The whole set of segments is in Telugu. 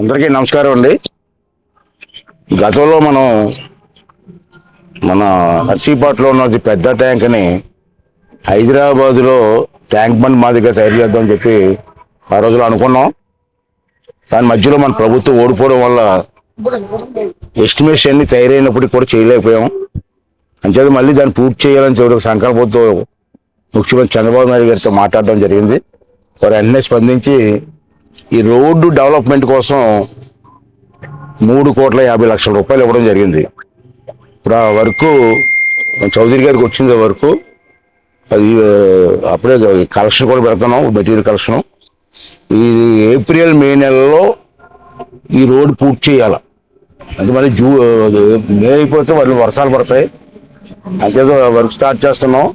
అందరికీ నమస్కారం అండి. గతంలో మన నర్సీపట్నంలో ఉన్న పెద్ద ట్యాంక్ని హైదరాబాదులో ట్యాంక్ బండ్ మాదిరిగా తయారు చేద్దామని చెప్పి ఆ రోజులో అనుకున్నాం. దాని మధ్యలో మన ప్రభుత్వం ఓడిపోవడం వల్ల ఎస్టిమేషన్ అన్ని తయారైనప్పటికీ కూడా చేయలేకపోయాం. అంచేది మళ్ళీ దాన్ని పూర్తి చేయాలని చెప్పి ఒక సంకల్పంతో ముఖ్యమంత్రి చంద్రబాబు నాయుడు గారితో మాట్లాడడం జరిగింది. వారు వెంటనే స్పందించి ఈ రోడ్డు డెవలప్మెంట్ కోసం 3,50,00,000 రూపాయలు ఇవ్వడం జరిగింది. ఇప్పుడు ఆ వర్క్ చౌదరి గారికి వచ్చింది. వర్క్ అది అప్పుడే కలెక్షన్ కూడా పెడుతున్నాం, మెటీరియల్ కలెక్షన్. ఈ ఏప్రిల్ మే నెలలో ఈ రోడ్డు పూర్తి చేయాలి. అంటే మళ్ళీ మే అయిపోతే వాళ్ళు వర్షాలు పడతాయి. అంతే వర్క్ స్టార్ట్ చేస్తున్నాం.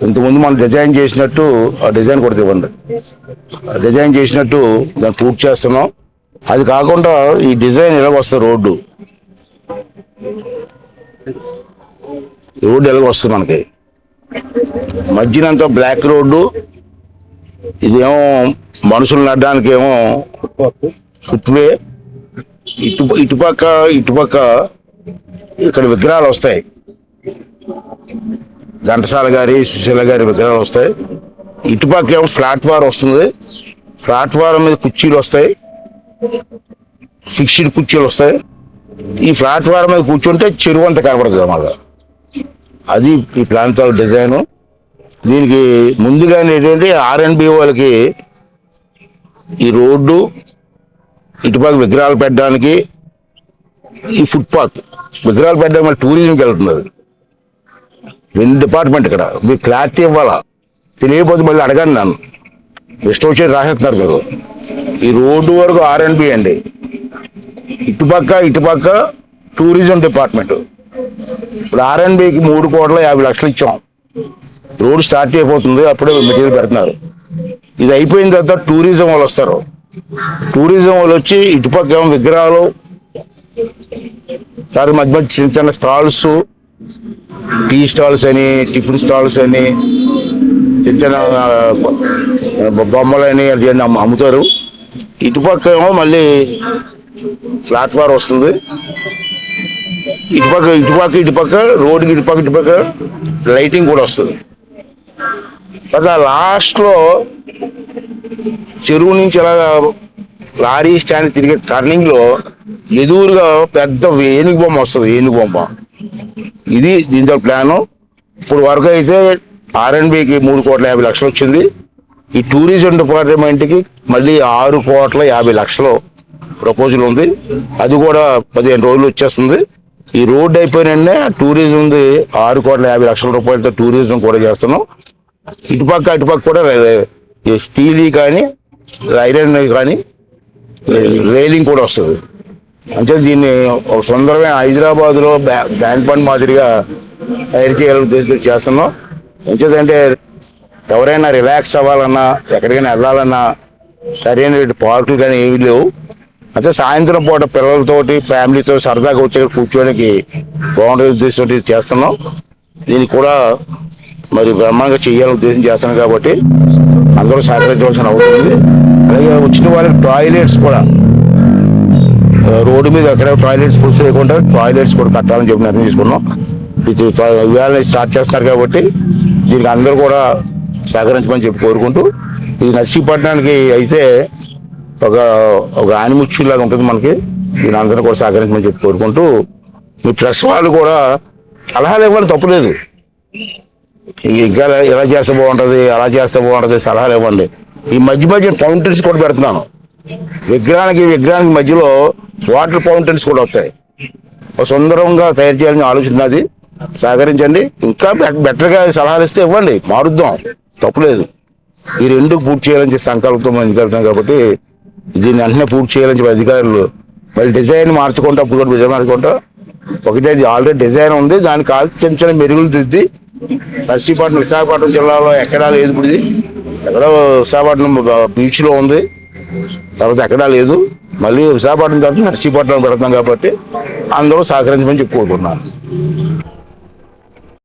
ఇంతకుముందు మనం డిజైన్ చేసినట్టు ఆ డిజైన్ కూడా ఇవ్వండి. డిజైన్ చేసినట్టు దాన్ని పూర్తి చేస్తున్నాం. అది కాకుండా ఈ డిజైన్ ఎలా వస్తుంది, రోడ్డు ఎలా వస్తుంది మనకి మధ్యనంతా బ్లాక్ రోడ్డు. ఇదేమో మనుషులు నడడానికి ఏమో ఫుట్వే. ఇటుపక్క ఇక్కడ విగ్రహాలు వస్తాయి. ఘంటసాల గారి, సుశీల గారి విగ్రహాలు వస్తాయి. ఇటుపక్క ఏమో ప్లాట్ఫారం వస్తుంది. ప్లాట్ఫారం మీద కుర్చీలు వస్తాయి, ఫిక్స్డ్ కుర్చీలు వస్తాయి. ఈ ప్లాట్ఫారం మీద కూర్చుంటే చెరువు అంతా కనబడుతుంది అన్నమాట. అది ఈ ప్రాంతాల డిజైను. దీనికి ముందుగానే ఏంటంటే R&B వాళ్ళకి ఈ రోడ్డు, ఇటుపక్క విగ్రహాలు పెట్టడానికి, ఈ ఫుట్పాత్ విగ్రహాలు పెట్టడానికి మళ్ళీ టూరిజంకి వెళ్తుంది. అది 2 డిపార్ట్మెంట్. ఇక్కడ మీరు క్లారిటీ ఇవ్వాలా, తెలియకపోతే మళ్ళీ అడగండి. నన్ను ఇష్టం వచ్చి రాసేస్తున్నారు మీరు. ఈ రోడ్డు వరకు R&B అండి. ఇటుపక్క టూరిజం డిపార్ట్మెంట్. ఇప్పుడు R&Bకి 3,50,00,000 ఇచ్చాం. రోడ్డు స్టార్ట్ అయిపోతుంది, అప్పుడే మెటీరియల్ పెడుతున్నారు. ఇది అయిపోయిన తర్వాత టూరిజం వాళ్ళు వస్తారు. టూరిజం వాళ్ళు వచ్చి ఇటుపక్క ఏమో విగ్రహాలు, మధ్య చిన్న చిన్న స్టాల్స్, టీ స్టాల్స్ అని, టిఫిన్ స్టాల్స్ అని, చిన్న చిన్న బొమ్మలని అమ్ముతారు. ఇటుపక్క ఏమో మళ్ళీ ప్లాట్ఫారం వస్తుంది. ఇటుపక్క రోడ్డుకి ఇటుపక్క లైటింగ్ కూడా వస్తుంది. తర్వాత లాస్ట్లో చెరువు నుంచి అలా లారీ స్టాండ్ తిరిగే టర్నింగ్ లో ఎదురుగా పెద్ద ఏనుగు బొమ్మ వస్తుంది. ఏనుగు బొమ్మ. ఇది దీంతో ప్లాను. ఇప్పుడు వరకు అయితే R&Bకి 3,50,00,000 వచ్చింది. ఈ టూరిజం డిపార్ట్మెంట్కి మళ్ళీ 6,50,00,000 ప్రపోజల్ ఉంది. అది కూడా 15 రోజులు వచ్చేస్తుంది. ఈ రోడ్డు అయిపోయిన టూరిజం ఉంది. 6,50,00,000 రూపాయలతో టూరిజం కూడా చేస్తున్నాం. అటుపక్క కూడా స్టీల్ కానీ, ఐరన్ కానీ, రైలింగ్ కూడా వస్తుంది. అంటే దీన్ని ఒక సుందరమైన హైదరాబాద్లో ట్యాంక్ బండ్ మాదిరిగా తయారు చేయాలని ఉద్దేశంతో చేస్తున్నాం. ఎంచేదంటే ఎవరైనా రిలాక్స్ అవ్వాలన్నా, ఎక్కడికైనా వెళ్ళాలన్నా సరైన పార్కులు కానీ ఏమీ లేవు. అంటే సాయంత్రం పూట పిల్లలతోటి, ఫ్యామిలీతో సరదాగా వచ్చి కూర్చోడానికి బాగుండే ఉద్దేశంతో చేస్తున్నాం. దీనికి కూడా మరి బ్రహ్మాండంగా చేయాలని ఉద్దేశం చేస్తున్నాం. కాబట్టి అందరూ సహకరించవలసిన అవసరం ఉంది. అలాగే వచ్చిన వాళ్ళకి టాయిలెట్స్ కూడా రోడ్డు మీద ఎక్కడ టాయిలెట్స్ పూర్తి చేయకుండా టాయిలెట్స్ కూడా కట్టాలని చెప్పి నిర్ణయం తీసుకున్నాం. ఇది ఇవాళ స్టార్ట్ చేస్తున్నారు కాబట్టి దీనికి అందరూ కూడా సహకరించమని చెప్పి కోరుకుంటూ, ఇది నర్సీపట్నానికి అయితే ఒక ఆనిముచ్చులాగా ఉంటుంది మనకి. దీని అందరూ కూడా సహకరించమని చెప్పి కోరుకుంటూ, మీ ప్రెస్ వాళ్ళు కూడా సలహాలు ఇవ్వాలి, తప్పులేదు. ఇంకా ఎలా చేస్తే బాగుంటుంది, అలా చేస్తే బాగుంటుంది, సలహాలు ఇవ్వండి. ఈ మధ్య ఫౌంటైన్స్ కూడా పెడుతున్నాను. విగ్రహానికి మధ్యలో వాటర్ ఫౌంటైన్స్ కూడా వస్తాయి. సుందరంగా తయారు చేయాలని ఆలోచన అది. సహకరించండి. ఇంకా బెటర్గా సలహాలు ఇస్తే ఇవ్వండి, మారుద్దాం, తప్పులేదు. ఈ 2 పూర్తి చేయాలని సంకల్పంతో మనం వెళ్తాం. కాబట్టి దీన్ని వెంటనే పూర్తి చేయాలని చెప్పి అధికారులు మళ్ళీ డిజైన్ మార్చుకుంటా, అప్పుడు కూడా డిజైన్ మార్చుకుంటా. ఒకటే ఆల్రెడీ డిజైన్ ఉంది, దానికి చిన్న చిన్న మెరుగులు దిద్ది విశాఖపట్నం జిల్లాలో ఎక్కడా లేదు. ఇప్పుడు ఇది ఎక్కడో విశాఖపట్నం బీచ్లో ఉంది, తర్వాత ఎక్కడా లేదు. మళ్ళీ విశాఖపట్నం తర్వాత నర్సీపట్నం పెడతాం. కాబట్టి అందరూ సహకరించమని చెప్పి కోరుకుంటున్నాను.